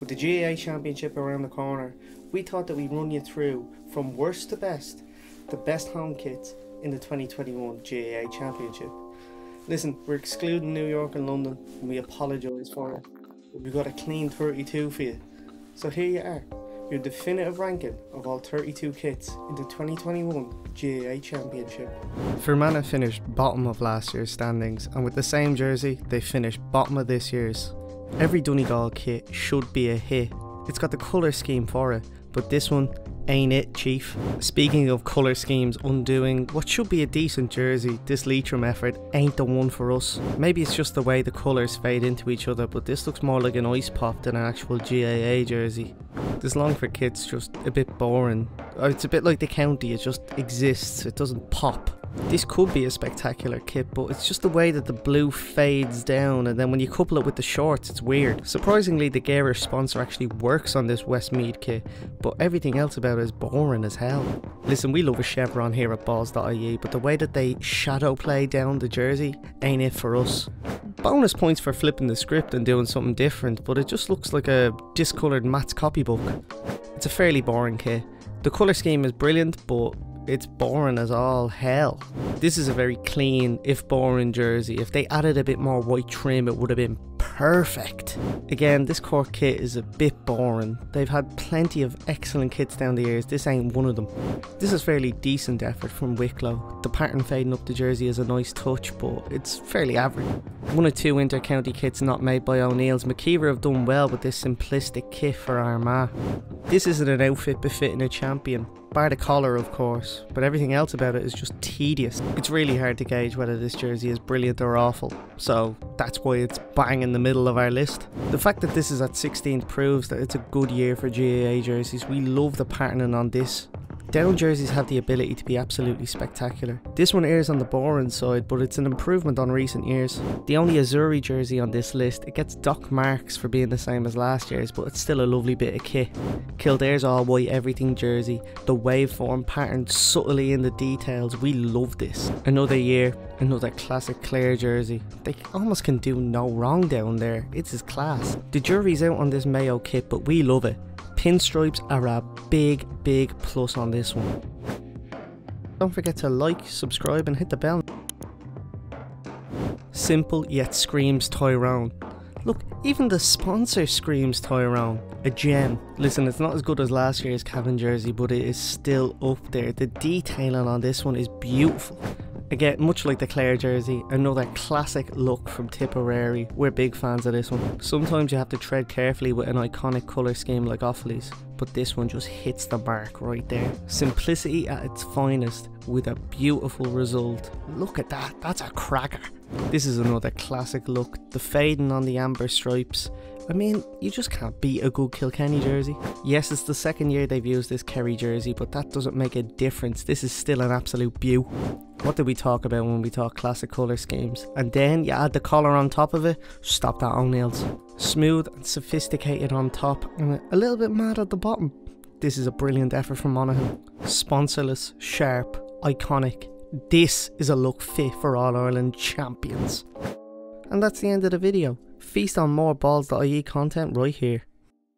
With the GAA Championship around the corner, we thought that we'd run you through, from worst to best, the best home kits in the 2021 GAA Championship. Listen, we're excluding New York and London, and we apologise for it, but we've got a clean 32 for you. So here you are, your definitive ranking of all 32 kits in the 2021 GAA Championship. Fermanagh finished bottom of last year's standings, and with the same jersey, they finished bottom of this year's. Every Donegal kit should be a hit. It's got the colour scheme for it, but this one ain't it, chief. Speaking of colour schemes undoing what should be a decent jersey, this LEITRIM effort ain't the one for us. Maybe it's just the way the colours fade into each other, but this looks more like an ice pop than an actual GAA jersey. This Longford kit's just a bit boring. It's a bit like the county, it just exists, it doesn't pop. This could be a spectacular kit, but it's just the way that the blue fades down, and then when you couple it with the shorts, it's weird. Surprisingly, the garish sponsor actually works on this WESTMEATH kit, but everything else about it is boring as hell. Listen, we love a chevron here at Balls.ie, but the way that they shadow play down the jersey ain't it for us. Bonus points for flipping the script and doing something different, but it just looks like a discoloured Matt's copybook. It's a fairly boring kit. The colour scheme is brilliant, but it's boring as all hell. This is a very clean, if boring jersey. If they added a bit more white trim, it would have been perfect. Again, this Cork kit is a bit boring. They've had plenty of excellent kits down the years. This ain't one of them. This is fairly decent effort from Wicklow. The pattern fading up the jersey is a nice touch, but it's fairly average. One or two inter-county kits not made by O'Neill's. McKeever have done well with this simplistic kit for Armagh. This isn't an outfit befitting a champion, bar the collar of course, but everything else about it is just tedious. It's really hard to gauge whether this jersey is brilliant or awful, so that's why it's bang in the middle of our list. The fact that this is at 16th proves that it's a good year for GAA jerseys. We love the patterning on this. Down jerseys have the ability to be absolutely spectacular. This one airs on the boring side, but it's an improvement on recent years. The only Azzurri jersey on this list, it gets dock marks for being the same as last year's, but it's still a lovely bit of kit. Kildare's all white everything jersey, the waveform patterned subtly in the details, we love this. Another year, another classic Clare jersey. They almost can do no wrong down there, it's his class. The jury's out on this Mayo kit, but we love it. Pinstripes are a big plus on this one. Don't forget to like, subscribe and hit the bell. Simple yet screams Tyrone. Look, even the sponsor screams Tyrone. A gem. Listen, it's not as good as last year's Cavan jersey, but it is still up there. The detailing on this one is beautiful. Again, much like the Clare jersey, another classic look from TIPPERARY. We're big fans of this one. Sometimes you have to tread carefully with an iconic colour scheme like Offaly's, but this one just hits the mark right there. Simplicity at its finest with a beautiful result. Look at that, that's a cracker. This is another classic look. The fading on the amber stripes. I mean, you just can't beat a good Kilkenny jersey. Yes, it's the second year they've used this KERRY jersey, but that doesn't make a difference. This is still an absolute beaut. What did we talk about when we talk classic colour schemes? And then you add the collar on top of it, stop that O'Neill's. Smooth and sophisticated on top, and a little bit mad at the bottom. This is a brilliant effort from Monaghan. Sponsorless, sharp, iconic. This is a look fit for All-Ireland champions. And that's the end of the video. Feast on more Balls.ie content right here.